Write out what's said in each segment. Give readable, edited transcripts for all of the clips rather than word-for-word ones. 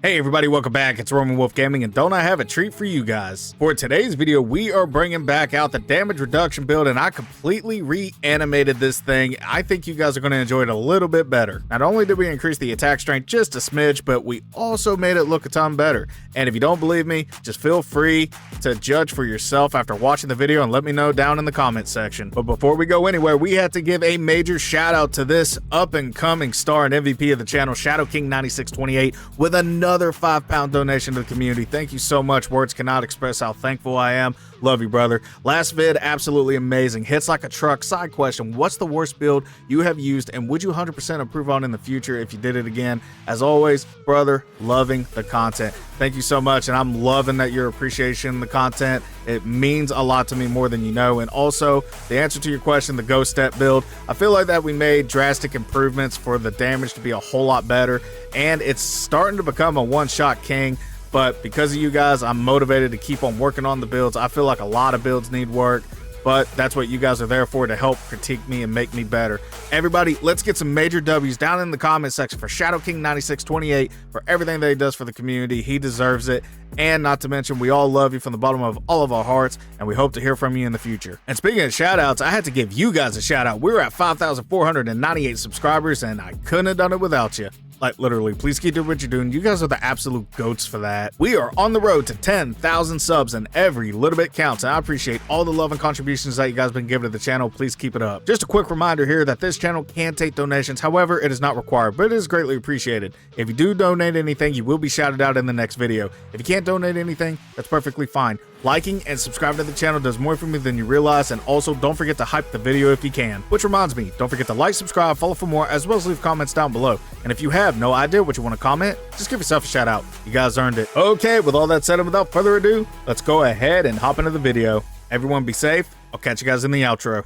Hey everybody, welcome back. It's Roman Wolf Gaming, and don't I have a treat for you guys. For today's video, we are bringing back out the damage reduction build, and I completely reanimated this thing. I think you guys are going to enjoy it a little bit better. Not only did we increase the attack strength just a smidge, but we also made it look a ton better. And if you don't believe me, just feel free to judge for yourself after watching the video and let me know down in the comment section. But before we go anywhere, we had to give a major shout out to this up and coming star and MVP of the channel, Shadow King 9628, with another £5 donation to the community. Thank you so much. Words cannot express how thankful I am. Love you, brother. Last vid, absolutely amazing. Hits like a truck. Side question, what's the worst build you have used, and would you 100% improve on in the future if you did it again? As always, brother, loving the content. Thank you so much, and I'm loving that you're appreciating the content. It means a lot to me, more than you know. And also, the answer to your question, the Ghost Step build, I feel like that we made drastic improvements for the damage to be a whole lot better, and it's starting to become a one-shot king. But because of you guys, I'm motivated to keep on working on the builds. I feel like a lot of builds need work, but that's what you guys are there for, to help critique me and make me better. Everybody, let's get some major W's down in the comment section for Shadow King 9628 for everything that he does for the community. He deserves it. And not to mention, we all love you from the bottom of all of our hearts, and we hope to hear from you in the future. And speaking of shout outs, I had to give you guys a shout out. We're at 5,498 subscribers, and I couldn't have done it without you. Like, literally, please keep doing what you're doing. You guys are the absolute goats for that. We are on the road to 10,000 subs, and every little bit counts. And I appreciate all the love and contributions that you guys have been giving to the channel. Please keep it up. Just a quick reminder here that this channel can take donations. However, it is not required, but it is greatly appreciated. If you do donate anything, you will be shouted out in the next video. If you can't donate anything, that's perfectly fine. Liking and subscribing to the channel does more for me than you realize, and also don't forget to hype the video if you can. Which reminds me, don't forget to like, subscribe, follow for more, as well as leave comments down below. And if you have no idea what you want to comment, just give yourself a shout out. You guys earned it. Okay, with all that said and without further ado, let's go ahead and hop into the video. Everyone be safe. I'll catch you guys in the outro.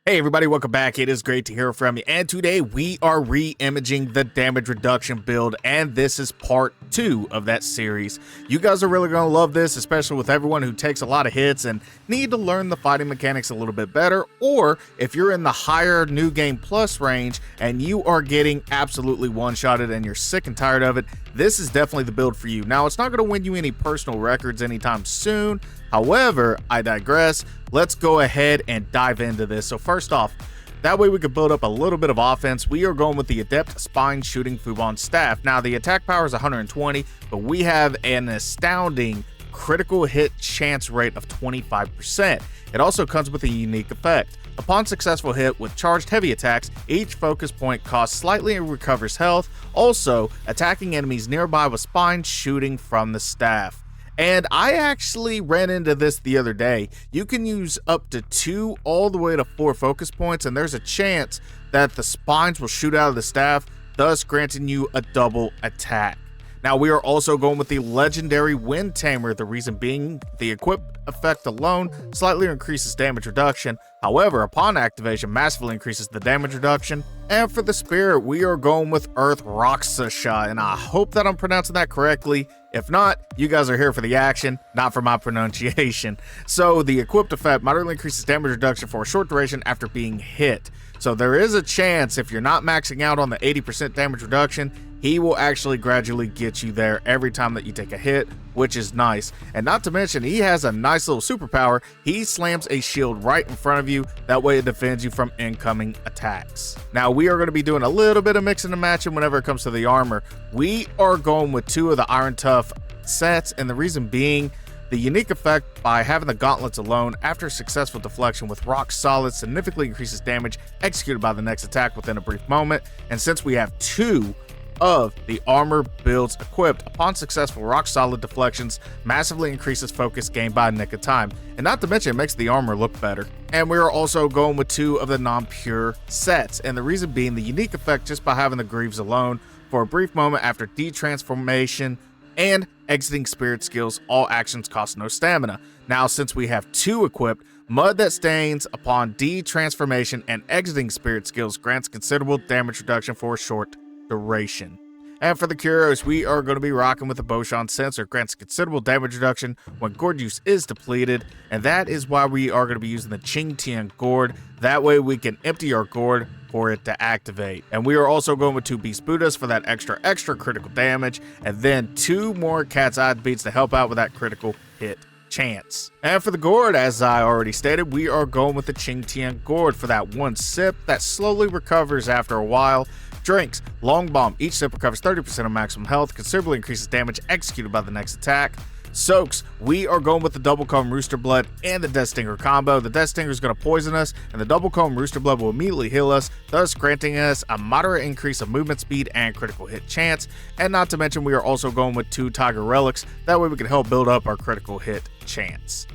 Hey everybody, welcome back. It is great to hear from you, and today we are re-imaging the damage reduction build, and this is part 2 of that series. You guys are really going to love this, especially with everyone who takes a lot of hits and need to learn the fighting mechanics a little bit better, or if you're in the higher New Game Plus range and you are getting absolutely one-shotted and you're sick and tired of it, this is definitely the build for you. Now, it's not going to win you any personal records anytime soon. However, I digress. Let's go ahead and dive into this. So first off, that way we could build up a little bit of offense. We are going with the Adept Spine Shooting Fubon Staff. Now, the attack power is 120, but we have an astounding critical hit chance rate of 25%. It also comes with a unique effect. Upon successful hit with charged heavy attacks, each focus point costs slightly and recovers health. Also, attacking enemies nearby with spine shooting from the staff. And I actually ran into this the other day. You can use up to 2 all the way to 4 focus points, and there's a chance that the spines will shoot out of the staff, thus granting you a double attack. Now, we are also going with the legendary Wind Tamer, the reason being the equipped effect alone slightly increases damage reduction. However, upon activation, massively increases the damage reduction. And for the spirit, we are going with Earth Rakshasa, and I hope that I'm pronouncing that correctly. If not, you guys are here for the action, not for my pronunciation. So the equipped effect moderately increases damage reduction for a short duration after being hit. So there is a chance, if you're not maxing out on the 80% damage reduction, he will actually gradually get you there every time that you take a hit, which is nice. And not to mention, he has a nice little superpower. He slams a shield right in front of you. That way it defends you from incoming attacks. Now, we are going to be doing a little bit of mixing and matching whenever it comes to the armor. We are going with 2 of the Iron Tough sets, and the reason being, the unique effect by having the gauntlets alone after successful deflection with rock solid significantly increases damage executed by the next attack within a brief moment. And since we have 2 of the armor builds equipped, upon successful rock solid deflections massively increases focus gained by a nick of time, and not to mention it makes the armor look better. And we are also going with 2 of the non-pure sets, and the reason being the unique effect just by having the greaves alone for a brief moment after detransformation and exiting spirit skills. All actions cost no stamina. Now, since we have 2 equipped, Mud that stains upon detransformation and exiting spirit skills grants considerable damage reduction for a short duration. And for the Kuros, we are going to be rocking with the Boshan Sensor. Grants considerable damage reduction when Gourd use is depleted, and that is why we are going to be using the Qingtian Gourd. That way we can empty our Gourd for it to activate. And we are also going with 2 Beast Buddhas for that extra critical damage, and then 2 more Cat's Eye Beats to help out with that critical hit chance. And for the Gourd, as I already stated, we are going with the Qingtian Gourd for that 1 sip that slowly recovers after a while. Drinks, Long Bomb, each sip recovers 30% of maximum health, considerably increases damage executed by the next attack. Soaks, we are going with the Double Comb Rooster Blood and the Death Stinger combo. The Death Stinger is going to poison us, and the Double Comb Rooster Blood will immediately heal us, thus granting us a moderate increase of movement speed and critical hit chance. And not to mention, we are also going with 2 Tiger Relics, that way we can help build up our critical hit chance.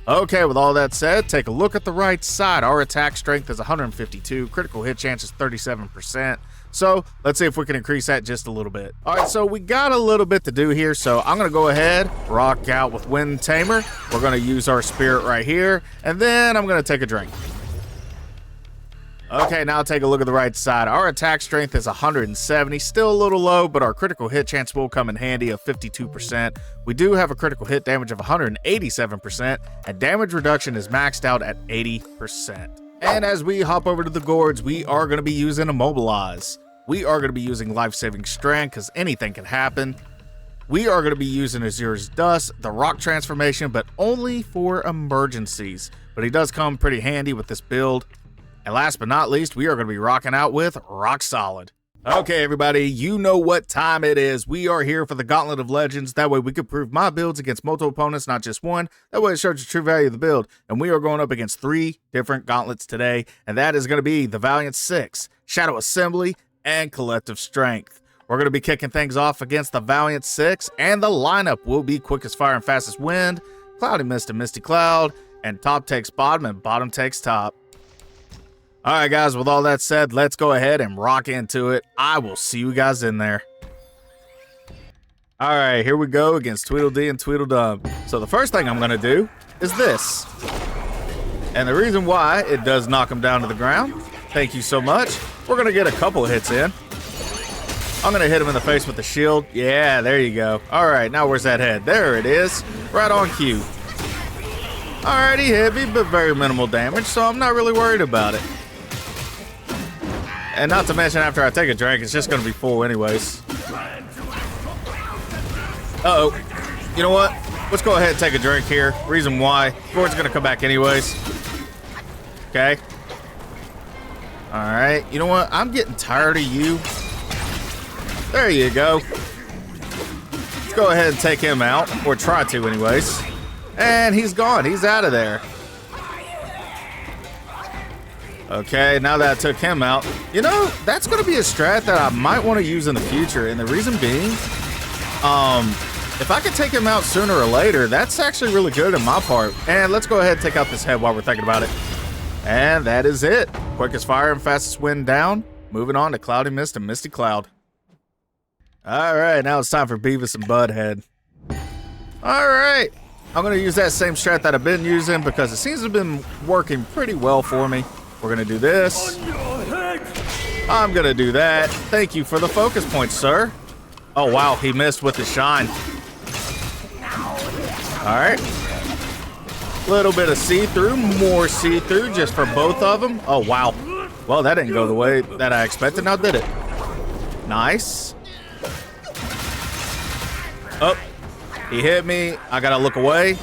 Okay, with all that said, take a look at the right side. Our attack strength is 152, critical hit chance is 37%. So let's see if we can increase that just a little bit. All right, so we got a little bit to do here. So I'm gonna go ahead, rock out with Wind Tamer. We're gonna use our spirit right here, and then I'm gonna take a drink. Okay, now take a look at the right side. Our attack strength is 170, still a little low, but our critical hit chance will come in handy of 52%. We do have a critical hit damage of 187%, and damage reduction is maxed out at 80%. And as we hop over to the Gourds, we are going to be using Immobilize. We are going to be using Life-Saving Strand, because anything can happen. We are going to be using Azura's Dust, the Rock Transformation, but only for emergencies. But he does come pretty handy with this build. And last but not least, we are going to be rocking out with Rock Solid. Okay, everybody, you know what time it is. We are here for the Gauntlet of Legends. That way we can prove my builds against multiple opponents, not just one. That way it shows the true value of the build. And we are going up against 3 different gauntlets today. And that is going to be the Valiant Six, Shadow Assembly, and Collective Strength. We're going to be kicking things off against the Valiant Six. And the lineup will be Quickest Fire and Fastest Wind, Cloudy Mist and Misty Cloud, and top takes bottom and bottom takes top. All right, guys, with all that said, let's go ahead and rock into it. I will see you guys in there. All right, here we go against Tweedledee and Tweedledum. So the first thing I'm going to do is this. And the reason why it does knock him down to the ground, thank you so much, we're going to get a couple hits in. I'm going to hit him in the face with the shield. Yeah, there you go. All right, now where's that head? There it is, right on cue. All right, he hit me, but very minimal damage, so I'm not really worried about it. And not to mention, after I take a drink, it's just going to be full anyways. Uh-oh. You know what? Let's go ahead and take a drink here. Reason why. Gourd's going to come back anyways. Okay. All right. You know what? I'm getting tired of you. There you go. Let's go ahead and take him out. Or try to anyways. And he's gone. He's out of there. Okay, now that I took him out, you know, that's going to be a strat that I might want to use in the future. And the reason being, if I could take him out sooner or later, that's actually really good on my part. And let's go ahead and take out this head while we're thinking about it. And that is it. Quickest Fire and Fastest Wind down. Moving on to Cloudy Mist and Misty Cloud. All right, now it's time for Beavis and Butthead. All right. I'm going to use that same strat that I've been using because it seems to have been working pretty well for me. We're going to do this. I'm going to do that. Thank you for the focus point, sir. Oh, wow. He missed with the shine. All right. Little bit of see-through. More see-through just for both of them. Oh, wow. Well, that didn't go the way that I expected. Now, did it? Nice. Oh. He hit me. I got to look away.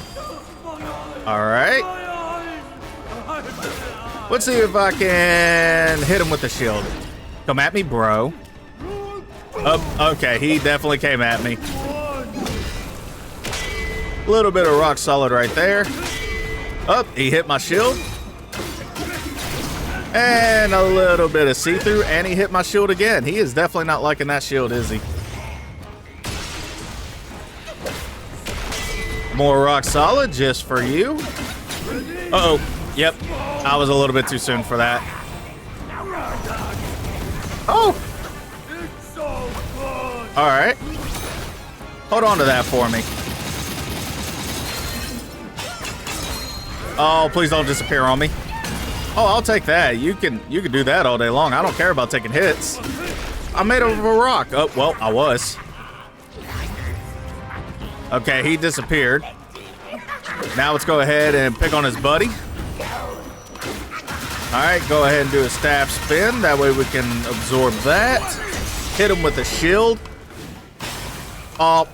All right. Let's see if I can hit him with the shield. Come at me, bro. Oh, okay, he definitely came at me. A little bit of rock solid right there. Oh, he hit my shield. And a little bit of see-through, and he hit my shield again. He is definitely not liking that shield, is he? More rock solid just for you. Uh-oh. Yep. I was a little bit too soon for that. Oh! All right. Hold on to that for me. Oh, please don't disappear on me. Oh, I'll take that. You can do that all day long. I don't care about taking hits. I'm made of a rock. Oh, well, I was. Okay, he disappeared. Now let's go ahead and pick on his buddy. All right, go ahead and do a staff spin. That way we can absorb that. Hit him with a shield. Up,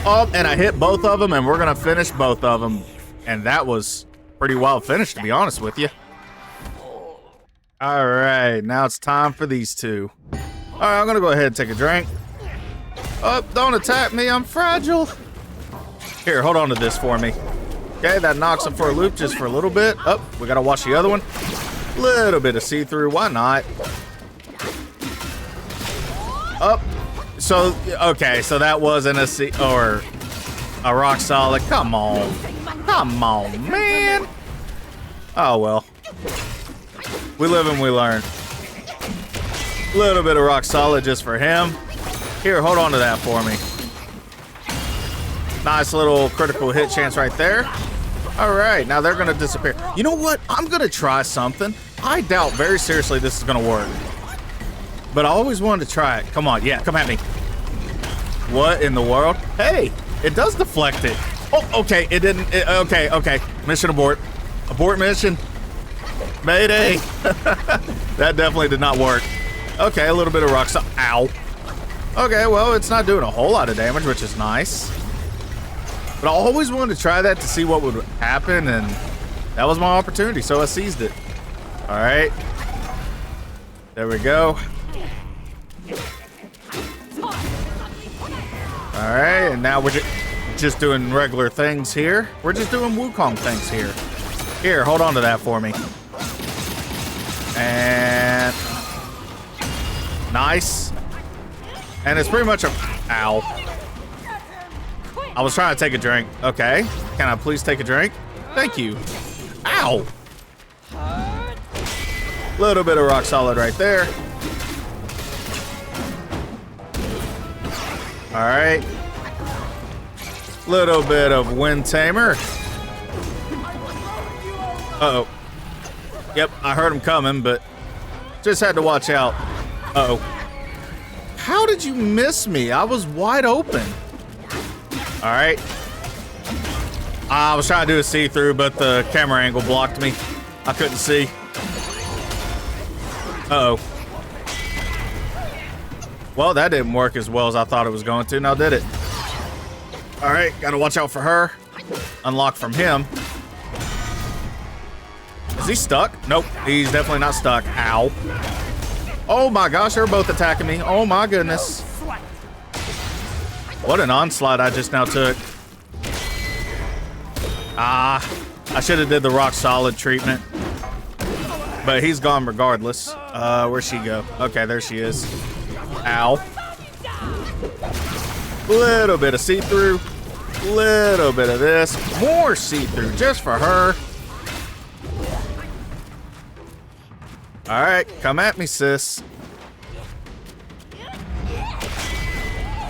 and I hit both of them, and we're gonna finish both of them. And that was pretty well finished, to be honest with you. All right, now it's time for these two. All right, I'm gonna go ahead and take a drink. Oh, don't attack me, I'm fragile. Here, hold on to this for me. Okay, that knocks him for a loop just for a little bit. Oh, we gotta watch the other one. Little bit of see-through, why not? Oh, so, okay, so that wasn't a rock solid. Come on. Come on, man. Oh, well. We live and we learn. Little bit of rock solid just for him. Here, hold on to that for me. Nice little critical hit chance right there. All right, now they're gonna disappear. You know what? I'm gonna try something. I doubt very seriously this is gonna work. But I always wanted to try it. Come on, yeah, come at me. What in the world? Hey, it does deflect it. Oh, okay, it didn't, okay. Mission abort. Abort mission. Mayday. That definitely did not work. Okay, a little bit of rock solid. Ow. Okay, well, it's not doing a whole lot of damage, which is nice. But I always wanted to try that to see what would happen, and that was my opportunity, so I seized it. All right. There we go. All right, and now we're just doing regular things here. We're just doing Wukong things here. Here, hold on to that for me. And nice. And it's pretty much a, ow. I was trying to take a drink. Okay, can I please take a drink? Thank you. Ow. Little bit of rock solid right there. All right. Little bit of wind tamer. Uh-oh. Yep, I heard him coming, but just had to watch out. Uh-oh. How did you miss me? I was wide open. All right. I was trying to do a see-through, but the camera angle blocked me. I couldn't see. Uh-oh. Well, that didn't work as well as I thought it was going to, now did it? All right, gotta watch out for her. Unlock from him. Is he stuck? Nope, he's definitely not stuck. Ow. Oh my gosh, they're both attacking me. Oh my goodness. What an onslaught I just now took. Ah, I should have did the rock solid treatment. But he's gone regardless. Where'd she go? Okay, there she is. Ow. Little bit of see-through. Little bit of this. More see-through just for her. All right, come at me, sis.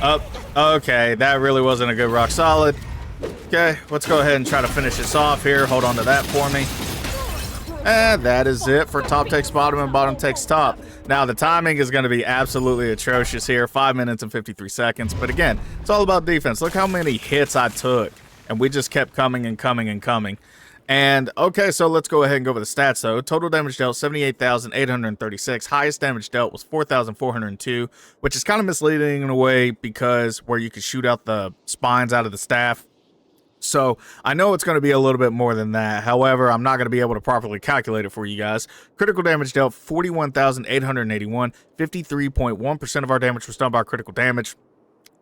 Up. Okay, that really wasn't a good rock solid. Okay, let's go ahead and try to finish this off here. Hold on to that for me. And that is it for top takes bottom and bottom takes top. Now, the timing is going to be absolutely atrocious here. 5 minutes and 53 seconds. But again, it's all about defense. Look how many hits I took. And we just kept coming and coming and coming. And, okay, so let's go ahead and go over the stats, though. Total damage dealt, 78,836. Highest damage dealt was 4,402, which is kind of misleading in a way because where you could shoot out the spines out of the staff. So I know it's going to be a little bit more than that. However, I'm not going to be able to properly calculate it for you guys. Critical damage dealt, 41,881. 53.1% of our damage was done by critical damage.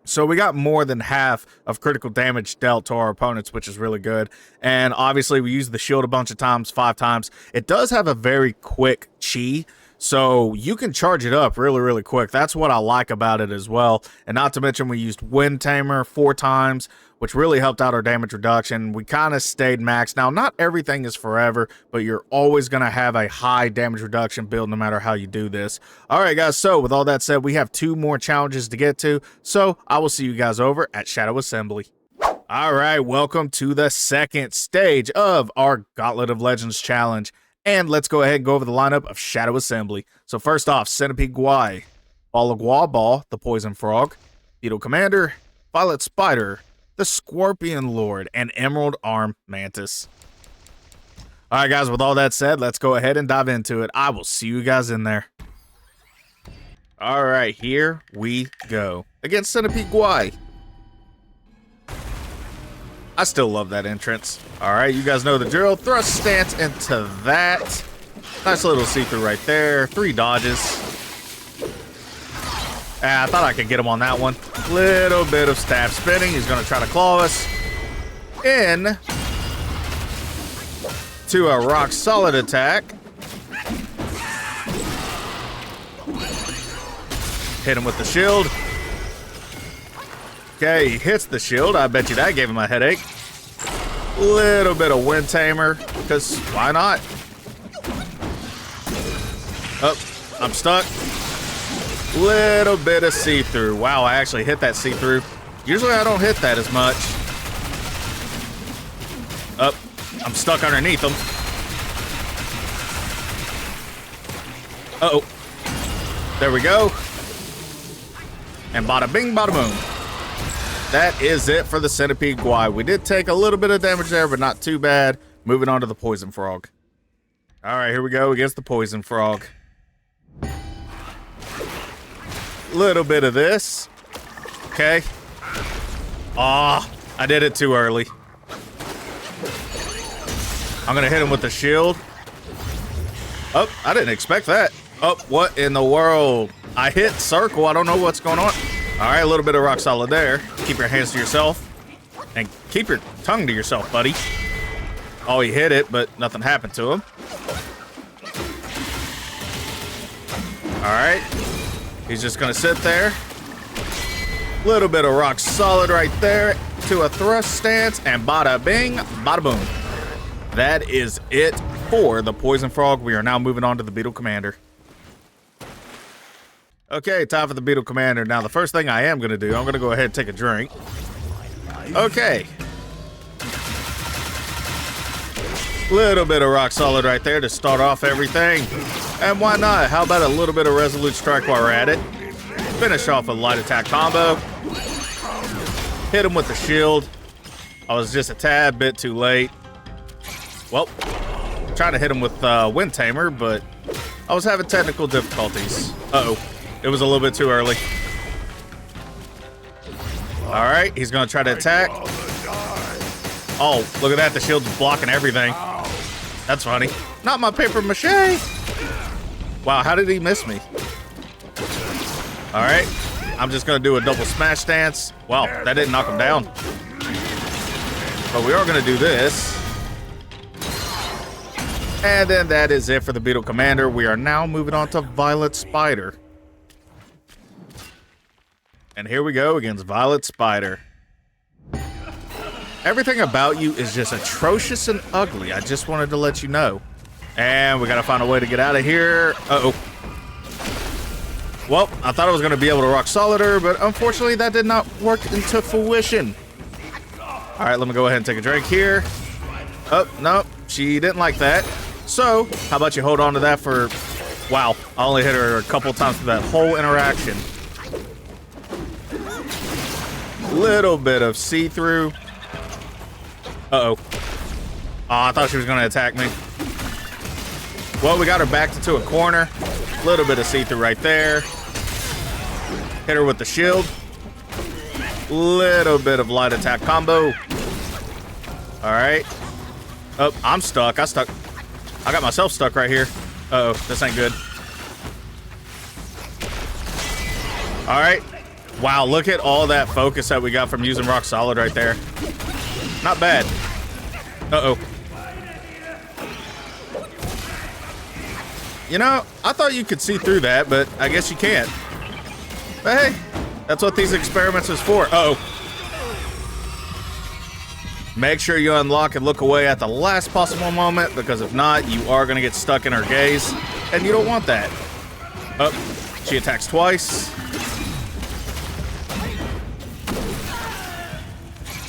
So we got more than half of critical damage dealt to our opponents, which is really good. And obviously we used the shield a bunch of times, 5 times. It does have a very quick chi, so you can charge it up really, really quick. That's what I like about it as well. And not to mention we used Wind Tamer 4 times, which really helped out our damage reduction. We kind of stayed max. Now, not everything is forever, but you're always going to have a high damage reduction build no matter how you do this. All right, guys, so with all that said, we have 2 more challenges to get to, so I will see you guys over at Shadow Assembly. All right, welcome to the second stage of our Gauntlet of Legends challenge. And let's go ahead and go over the lineup of Shadow Assembly. So first off, Centipede Guai. Baw-Li-Guhh-Baw, the Poison Frog, Beetle Commander, Violet Spider, the Scorpion Lord, and Emerald Arm Mantis. All right, guys, with all that said, let's go ahead and dive into it. I will see you guys in there. All right, here we go. Against Centipede Guai. I still love that entrance. All right, you guys know the drill. Thrust stance into that. Nice little see-through right there. 3 dodges. I thought I could get him on that one. Little bit of stab spinning. He's going to try to claw us in to a rock solid attack. Hit him with the shield. Okay, he hits the shield. I bet you that gave him a headache. Little bit of Wind Tamer, because why not? Oh, I'm stuck. Little bit of see-through. Wow, I actually hit that see-through. Usually I don't hit that as much. Oh, I'm stuck underneath him. Uh-oh. There we go. And bada bing, bada boom. That is it for the Centipede Guai. We did take a little bit of damage there, but not too bad. Moving on to the Poison Frog. All right, here we go against the Poison Frog. Little bit of this. Okay. Ah, I did it too early. I'm gonna hit him with the shield. Oh, I didn't expect that. Oh, what in the world? I hit circle. I don't know what's going on. All right, a little bit of rock solid there. Keep your hands to yourself. And keep your tongue to yourself, buddy. Oh, he hit it, but nothing happened to him. All right. He's just going to sit there. Little bit of rock solid right there to a thrust stance. And bada bing, bada boom. That is it for the Poison Frog. We are now moving on to the Beetle Commander. Okay, time for the Beetle Commander. Now, the first thing I am going to do, I'm going to go ahead and take a drink. Okay. Little bit of rock solid right there to start off everything. And why not? How about a little bit of Resolute Strike while we're at it? Finish off a light attack combo. Hit him with the shield. I was just a tad bit too late. Well, trying to hit him with Wind Tamer, but I was having technical difficulties. Uh-oh. It was a little bit too early. All right, he's going to try to attack. Oh, look at that. The shield's blocking everything. That's funny. Not my paper mache. Wow, how did he miss me? All right, I'm just going to do a double smash stance. Wow, that didn't knock him down. But we are going to do this. And then that is it for the Beetle Commander. We are now moving on to Violet Spider. And here we go against Violet Spider. Everything about you is just atrocious and ugly. I just wanted to let you know. And we got to find a way to get out of here. Uh-oh. Well, I thought I was going to be able to rock solid her, but unfortunately that did not work into fruition. All right, let me go ahead and take a drink here. Oh, no, she didn't like that. So, how about you hold on to that for... Wow, I only hit her a couple times for that whole interaction. Little bit of see-through. Uh-oh. Oh, I thought she was going to attack me. Well, we got her backed into a corner. Little bit of see-through right there. Hit her with the shield. Little bit of light attack combo. All right. Oh, I'm stuck. I got myself stuck right here. Uh-oh, this ain't good. All right. Wow, look at all that focus that we got from using rock solid right there. Not bad. Uh-oh. You know, I thought you could see through that, but I guess you can't. But hey, that's what these experiments is for. Uh-oh. Make sure you unlock and look away at the last possible moment, because if not, you are going to get stuck in her gaze, and you don't want that. Oh, she attacks twice.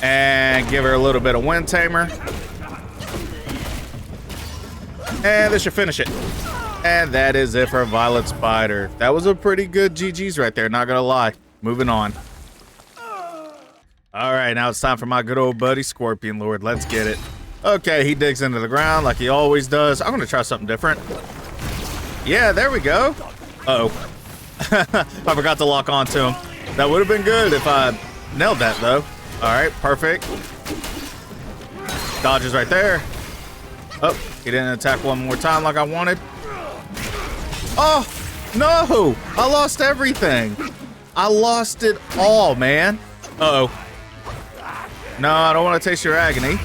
And give her a little bit of Wind Tamer. And this should finish it. And that is it for Violet Spider. That was a pretty good GG's right there, not gonna lie. Moving on. All right, now it's time for my good old buddy Scorpion Lord. Let's get it. Okay, he digs into the ground like he always does. I'm gonna try something different. Yeah, there we go. Uh-oh. I forgot to lock onto him. That would have been good if I nailed that, though. All right, perfect. Dodges right there. Oh, he didn't attack one more time like I wanted. Oh, no! I lost everything. I lost it all, man. Uh-oh. No, I don't want to taste your agony.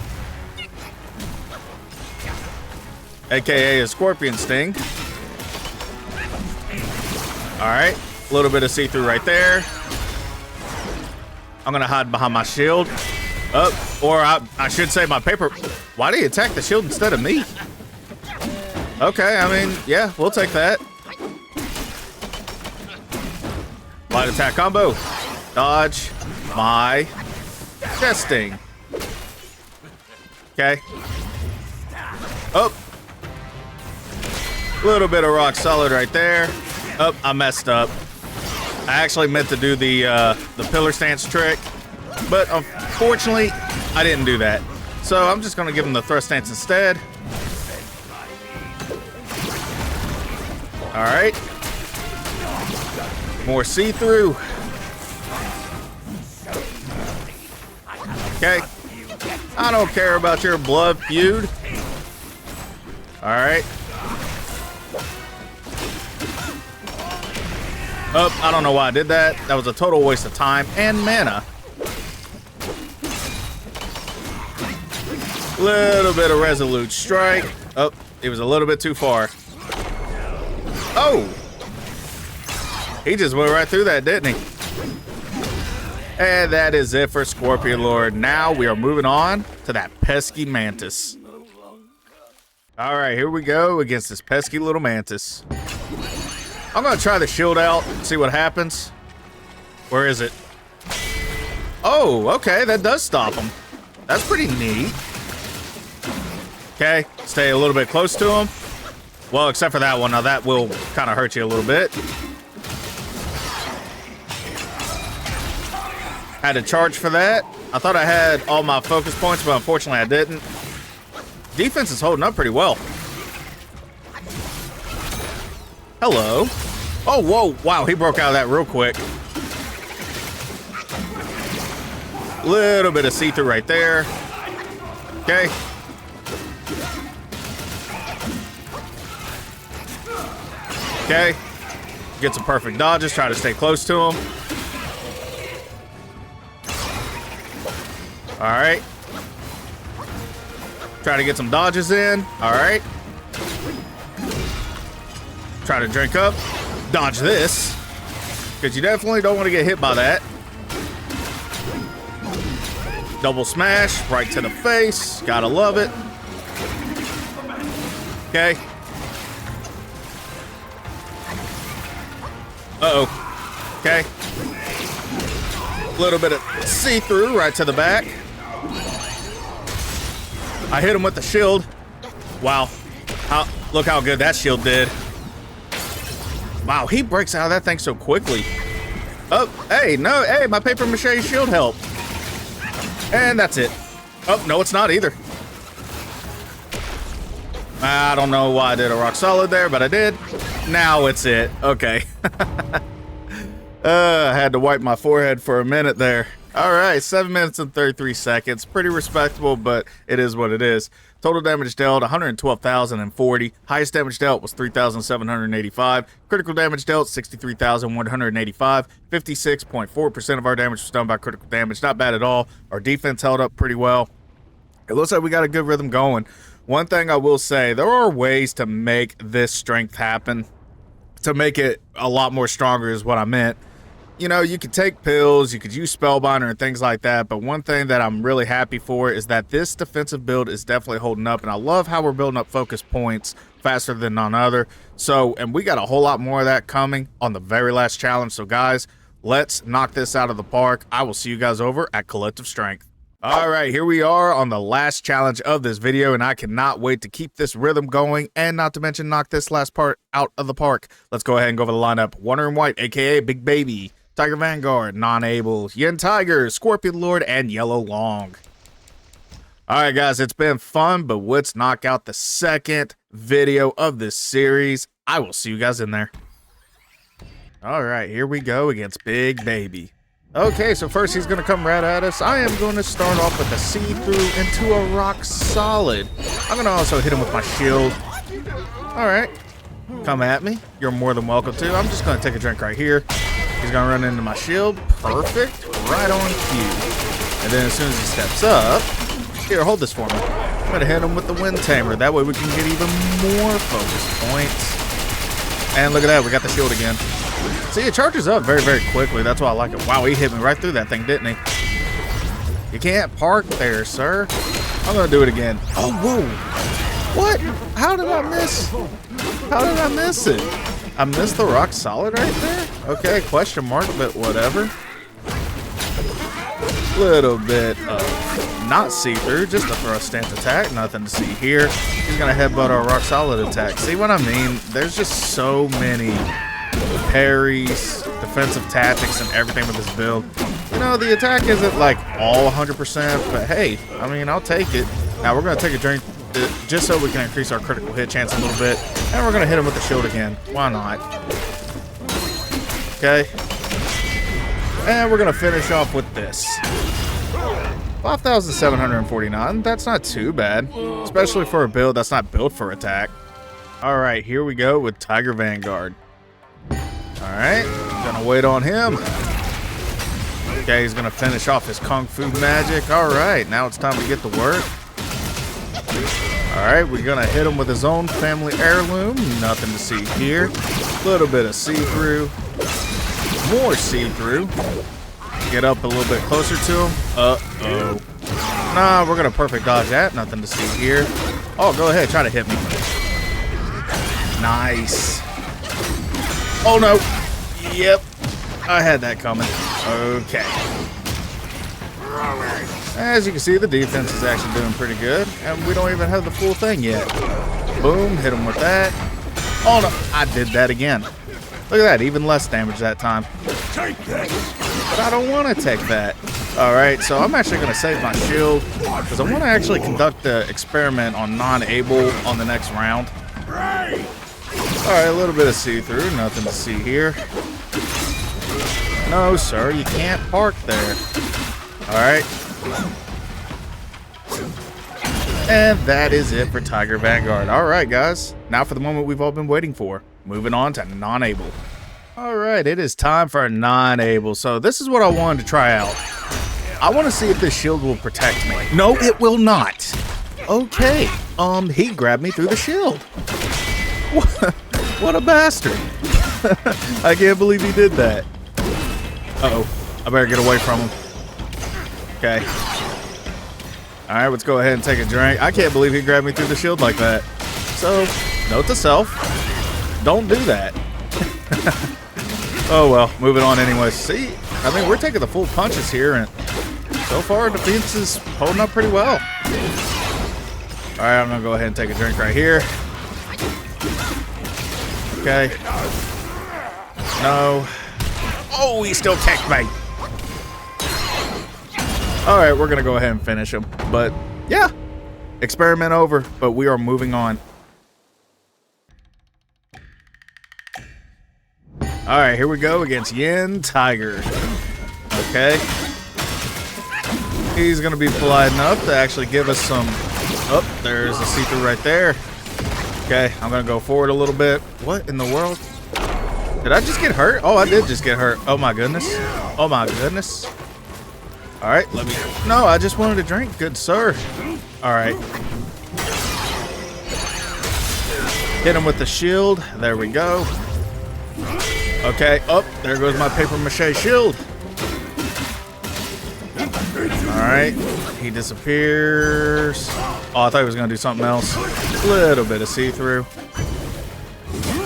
AKA a scorpion sting. All right, a little bit of see-through right there. I'm gonna hide behind my shield. Or I should say my paper. Why did he attack the shield instead of me? Okay, I mean, yeah, we'll take that. Light attack combo. Dodge my testing. Okay. Oh. Little bit of rock solid right there. Oh, I messed up. I actually meant to do the pillar stance trick, but unfortunately, I didn't do that. So I'm just gonna give him the thrust stance instead. All right. More see-through. Okay. I don't care about your blood feud. All right. Oh, I don't know why I did that. That was a total waste of time and mana. Little bit of resolute strike. Oh, it was a little bit too far. Oh! He just went right through that, didn't he? And that is it for Scorpion Lord. Now we are moving on to that pesky Mantis. All right, here we go against this pesky little Mantis. I'm gonna try the shield out, see what happens. Where is it? Oh, okay, that does stop him. That's pretty neat. Okay, stay a little bit close to him. Well, except for that one. Now that will kind of hurt you a little bit. Had to charge for that. I thought I had all my focus points, but unfortunately I didn't. Defense is holding up pretty well. Hello. Oh, whoa. Wow, he broke out of that real quick. Little bit of see-through right there. Okay. Okay. Get some perfect dodges. Try to stay close to him. All right. Try to get some dodges in. All right. Try to drink up. Dodge this. Because you definitely don't want to get hit by that. Double smash. Right to the face. Gotta love it. Okay. Uh-oh. Okay. A little bit of see-through right to the back. I hit him with the shield. Wow. Look how good that shield did. Wow, he breaks out of that thing so quickly. Oh, hey, no, hey, my paper mache shield helped. And that's it. Oh, no, it's not either. I don't know why I did a rock solid there, but I did. Now it's it. Okay. I had to wipe my forehead for a minute there. All right, 7 minutes and 33 seconds. Pretty respectable, but it is what it is. Total damage dealt, 112,040. Highest damage dealt was 3,785. Critical damage dealt, 63,185. 56.4% of our damage was done by critical damage. Not bad at all. Our defense held up pretty well. It looks like we got a good rhythm going. One thing I will say, there are ways to make this strength happen. To make it a lot more stronger is what I meant. You know, you could take pills, you could use Spellbinder and things like that, but one thing that I'm really happy for is that this defensive build is definitely holding up, and I love how we're building up focus points faster than none other. So, and we got a whole lot more of that coming on the very last challenge. So guys, let's knock this out of the park. I will see you guys over at Collective Strength. All right, here we are on the last challenge of this video, and I cannot wait to keep this rhythm going and not to mention knock this last part out of the park. Let's go ahead and go over the lineup. Wonder and Wight, aka Big Baby, Tiger Vanguard, Non-Able, Yin Tiger, Scorpion Lord, and Yellow Loong. All right, guys, it's been fun, but let's knock out the second video of this series. I will see you guys in there. All right, here we go against Big Baby. Okay, so first he's going to come right at us. I am going to start off with a see-through into a rock solid. I'm going to also hit him with my shield. All right, come at me. You're more than welcome to. I'm just going to take a drink right here. He's going to run into my shield. Perfect. Right on cue. And then as soon as he steps up, here, hold this for me. I'm going to hit him with the Wind Tamer. That way we can get even more focus points. And look at that. We got the shield again. See, it charges up very, very quickly. That's why I like it. Wow, he hit me right through that thing, didn't he? You can't park there, sir. I'm going to do it again. Oh, whoa. What? How did I miss? How did I miss it? I missed the rock solid right there? Okay, question mark, but whatever. Little bit of not see-through, just a throw stance attack. Nothing to see here. He's going to headbutt our rock solid attack. See what I mean? There's just so many parries, defensive tactics, and everything with this build. You know, the attack isn't like all 100%, but hey, I mean, I'll take it. Now we're going to take a drink just so we can increase our critical hit chance a little bit, and we're going to hit him with the shield again. Why not? Okay. And we're going to finish off with this. 5,749. That's not too bad, especially for a build that's not built for attack. All right, here we go with Tiger Vanguard. All right, gonna wait on him. Okay, he's gonna finish off his Kung Fu magic. All right, now it's time to get to work. All right, we're gonna hit him with his own family heirloom. Nothing to see here. A little bit of see-through. More see-through. Get up a little bit closer to him. Uh-oh. Nah, we're gonna perfect dodge that. Nothing to see here. Oh, go ahead, try to hit me. Nice. Oh no. Yep. I had that coming. Okay. As you can see, the defense is actually doing pretty good, and we don't even have the full thing yet. Boom, hit him with that. Oh no, I did that again. Look at that, even less damage that time. Take that. But I don't want to take that. All right, so I'm actually going to save my shield because I want to actually conduct the experiment on non-able on the next round. All right, a little bit of see-through, nothing to see here. No, sir, you can't park there. All right. And that is it for Tiger Vanguard. All right, guys. Now for the moment we've all been waiting for. Moving on to non-able. All right, it is time for a non-able. So this is what I wanted to try out. I want to see if this shield will protect me. No, it will not. Okay. He grabbed me through the shield. What a bastard. I can't believe he did that. Uh-oh. I better get away from him. Okay. All right, let's go ahead and take a drink. I can't believe he grabbed me through the shield like that. So, note to self, don't do that. Oh, well, moving on anyway. See, I mean, we're taking the full punches here, and so far, defense is holding up pretty well. All right, I'm going to go ahead and take a drink right here. Okay. No. Oh, he still kicked me. All right, we're going to go ahead and finish him. But, yeah, experiment over, but we are moving on. All right, here we go against Yin Tiger. Okay. He's going to be polite enough to actually give us some... Oh, there's a see-through right there. Okay, I'm going to go forward a little bit. What in the world? Did I just get hurt? Oh, I did just get hurt. Oh, my goodness. Oh, my goodness. All right, let me... No, I just wanted a drink. Good sir. All right. Hit him with the shield. There we go. Okay. Oh, there goes my paper mache shield. All right. He disappears. Oh, I thought he was going to do something else. A little bit of see-through.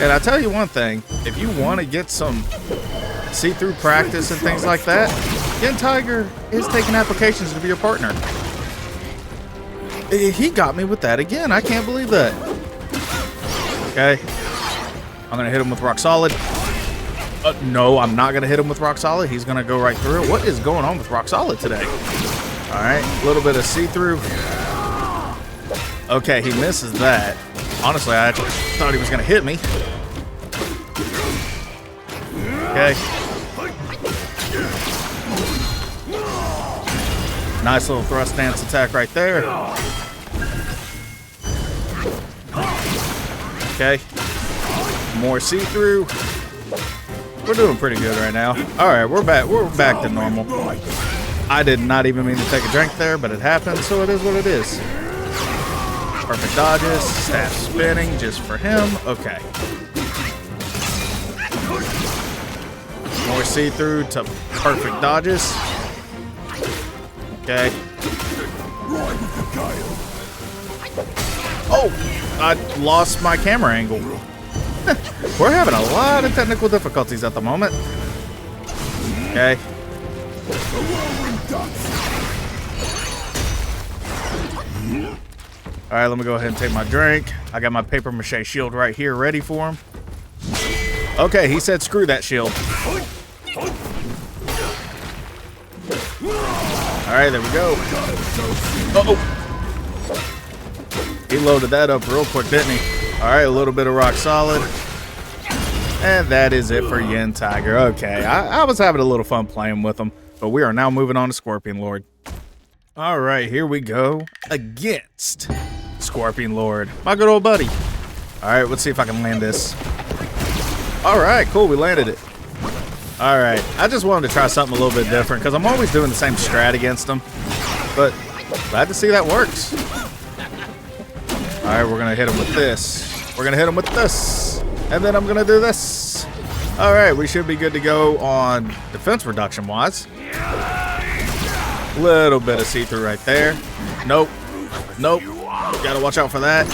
And I tell you one thing. If you want to get some see-through practice and things like that, Yin Tiger is taking applications to be your partner. He got me with that again. I can't believe that. Okay. I'm going to hit him with Rock Solid. No, I'm not going to hit him with Rock Solid. He's going to go right through it. What is going on with Rock Solid today? All right. A little bit of see-through. Okay, he misses that. Honestly, I actually thought he was going to hit me. Okay. Nice little thrust dance attack right there. Okay. More see-through. We're doing pretty good right now. All right, we're back to normal. I did not even mean to take a drink there, but it happened, so it is what it is. Perfect dodges, staff spinning just for him. Okay. More see-through to perfect dodges. Okay. Oh, I lost my camera angle. We're having a lot of technical difficulties at the moment. Okay. All right, let me go ahead and take my drink. I got my paper mache shield right here ready for him. Okay, he said screw that shield. All right, there we go. Uh-oh. He loaded that up real quick, didn't he? All right, a little bit of Rock Solid. And that is it for Yin Tiger. Okay, I was having a little fun playing with him, but we are now moving on to Scorpion Lord. All right, here we go against Scorpion Lord, my good old buddy. All right, let's see if I can land this. All right, cool, we landed it. All right, I just wanted to try something a little bit different because I'm always doing the same strat against him, but glad to see that works. All right, we're gonna hit him with this. We're gonna hit him with this, and then I'm gonna do this. All right, we should be good to go on defense reduction wise. Little bit of see-through right there. Nope, nope. Gotta watch out for that.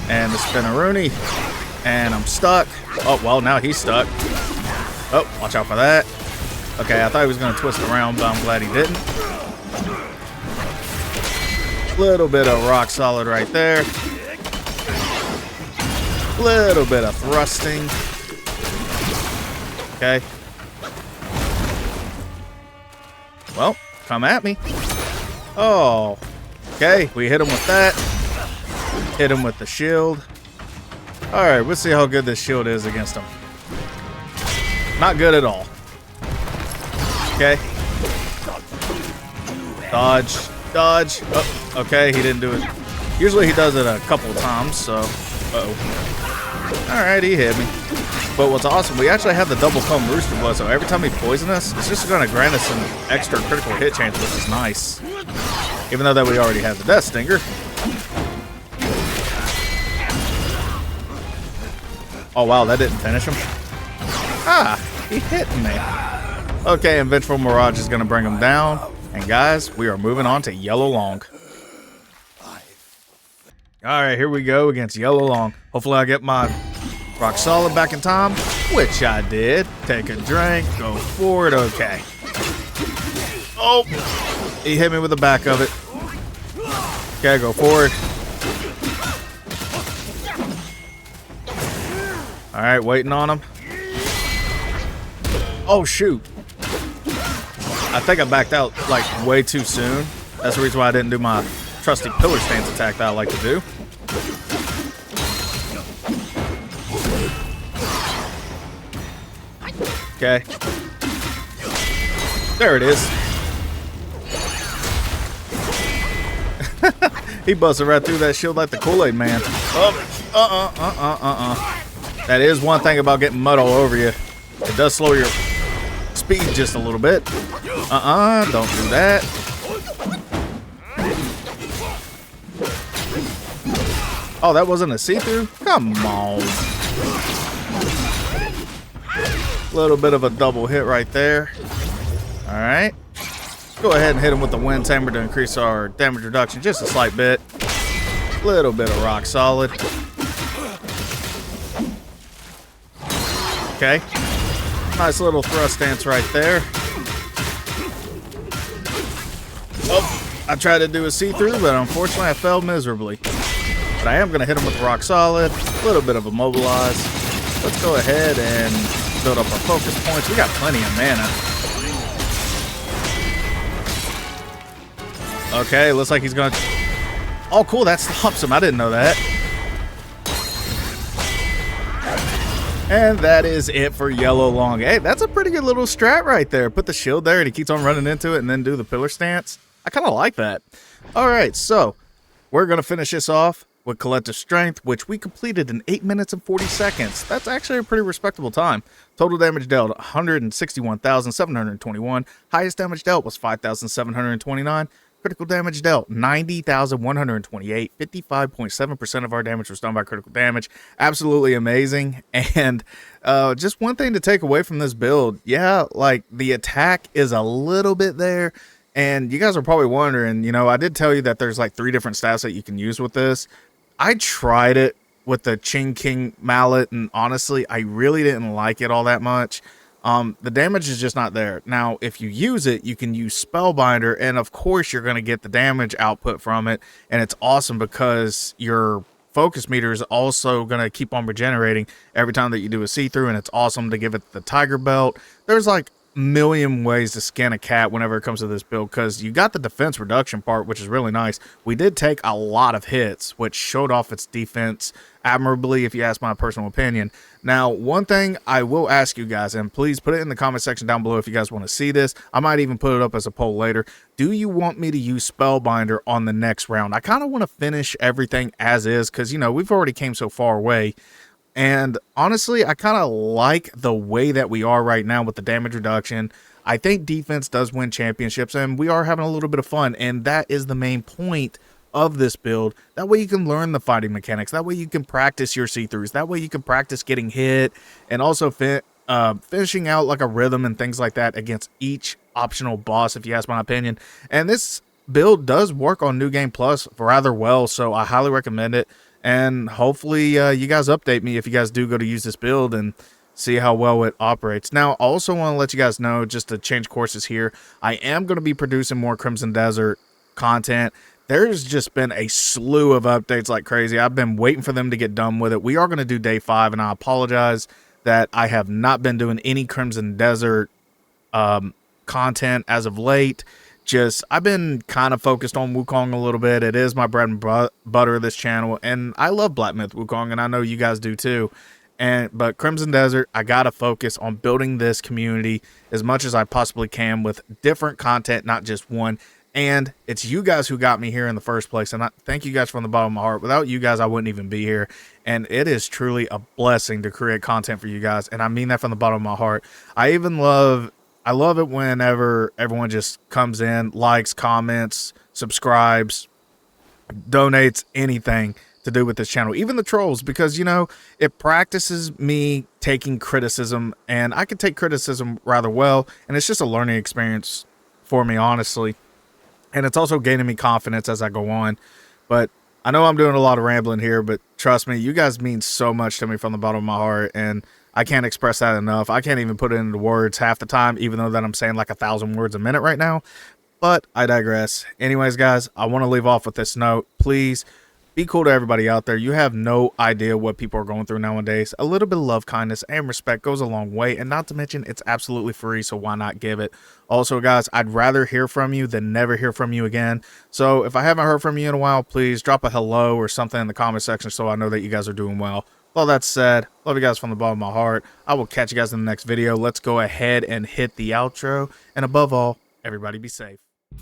And the spinneroonie, and I'm stuck. Oh well, now he's stuck. Oh, watch out for that. Okay, I thought he was gonna twist around, but I'm glad he didn't. Little bit of Rock Solid right there. Little bit of thrusting. Okay. Well, come at me. Oh. Okay, we hit him with that. Hit him with the shield. Alright, let's see how good this shield is against him. Not good at all. Okay. Dodge. Dodge. Oh, okay, he didn't do it. Usually he does it a couple of times, so... Uh-oh. Alright, he hit me. But what's awesome, we actually have the double comb rooster blood, so every time he poisons us, it's just going to grant us some extra critical hit chance, which is nice. Even though that we already have the Death Stinger. Oh wow, that didn't finish him. Ah, he hit me. Okay, and Vengeful Mirage is going to bring him down. And guys, we are moving on to Yellow Loong. Alright, here we go against Yellow Loong. Hopefully I get my Rock Solid back in time, which I did. Take a drink, go forward, okay. Oh, he hit me with the back of it. Okay, go forward. All right, waiting on him. Oh, shoot. I think I backed out like way too soon. That's the reason why I didn't do my trusty pillar stance attack that I like to do. Okay. There it is. He busted right through that shield like the Kool-Aid man. That is one thing about getting mud all over you. It does slow your speed just a little bit. Don't do that. Oh, that wasn't a see-through? Come on. Little bit of a double hit right there. All right. Go ahead and hit him with the Wind Tamer to increase our damage reduction just a slight bit. Little bit of Rock Solid. Okay. Nice little thrust stance right there. I tried to do a see-through, but unfortunately I failed miserably. But I am going to hit him with rock solid, a little bit of immobilize. Let's go ahead and build up our focus points. We got plenty of mana. Okay, looks like he's going to... Oh, cool, that stops him. I didn't know that. And that is it for Yellow Loong. Hey, that's a pretty good little strat right there. Put the shield there and he keeps on running into it and then do the pillar stance. I kind of like that. All right, so we're going to finish this off with Collective Strength, which we completed in 8 minutes and 40 seconds. That's actually a pretty respectable time. Total damage dealt, 161,721. Highest damage dealt was 5,729. Critical damage dealt, 90,128. 55.7% of our damage was done by critical damage. Absolutely amazing. And just one thing to take away from this build. Yeah, like the attack is a little bit there. And you guys are probably wondering, you know, I did tell you that there's like 3 different stats that you can use with this. I tried it with the Ching King mallet, and honestly, I really didn't like it all that much. The damage is just not there. Now, if you use it, you can use Spellbinder, and of course, you're going to get the damage output from it. And it's awesome because your focus meter is also going to keep on regenerating every time that you do a see-through, and it's awesome to give it the Tiger Belt. There's like million ways to skin a cat whenever it comes to this build, because you got the defense reduction part, which is really nice. We did take a lot of hits, which showed off its defense admirably, if you ask my personal opinion. Now, one thing I will ask you guys, and please put it in the comment section down below if you guys want to see this. I might even put it up as a poll later. Do you want me to use Spellbinder on the next round? I kind of want to finish everything as is, because, you know, we've already came so far away. And honestly, I kind of like the way that we are right now with the damage reduction. I think defense does win championships, and we are having a little bit of fun. And that is the main point of this build. That way you can learn the fighting mechanics. That way you can practice your see-throughs. That way you can practice getting hit and also finishing out like a rhythm and things like that against each optional boss, if you ask my opinion. And this build does work on New Game Plus rather well, so I highly recommend it. And hopefully you guys update me if you guys do go to use this build and see how well it operates. Now, I also want to let you guys know, just to change courses here, I am going to be producing more Crimson Desert content. There's just been a slew of updates like crazy. I've been waiting for them to get done with it. We are going to do day 5, and I apologize that I have not been doing any Crimson Desert content as of late. I've been kind of focused on Wukong a little bit. It is my bread and butter of this channel, and I love Black Myth Wukong, and I know you guys do too. But Crimson Desert, I gotta focus on building this community as much as I possibly can with different content, not just one. And it's you guys who got me here in the first place, and I thank you guys from the bottom of my heart. Without you guys, I wouldn't even be here, and it is truly a blessing to create content for you guys, and I mean that from the bottom of my heart. I love it whenever everyone just comes in, likes, comments, subscribes, donates, anything to do with this channel, even the trolls, because, you know, it practices me taking criticism, and I can take criticism rather well, and it's just a learning experience for me, honestly. And it's also gaining me confidence as I go on. But I know I'm doing a lot of rambling here, but trust me, you guys mean so much to me from the bottom of my heart, and I can't express that enough. I can't even put it into words half the time, even though that I'm saying like 1,000 words a minute right now. But I digress. Anyways, guys, I want to leave off with this note. Please be cool to everybody out there. You have no idea what people are going through nowadays. A little bit of love, kindness, and respect goes a long way. And not to mention, it's absolutely free, so why not give it? Also, guys, I'd rather hear from you than never hear from you again. So if I haven't heard from you in a while, please drop a hello or something in the comment section so I know that you guys are doing well. With all that said, love you guys from the bottom of my heart. I will catch you guys in the next video. Let's go ahead and hit the outro. And above all, everybody be safe.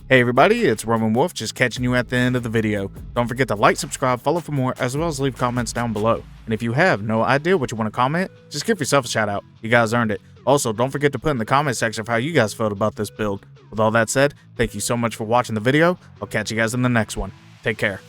Hey everybody, it's Roman Wolf, just catching you at the end of the video. Don't forget to like, subscribe, follow for more, as well as leave comments down below. And if you have no idea what you want to comment, just give yourself a shout out. You guys earned it. Also, don't forget to put in the comment section of how you guys felt about this build. With all that said, thank you so much for watching the video. I'll catch you guys in the next one. Take care.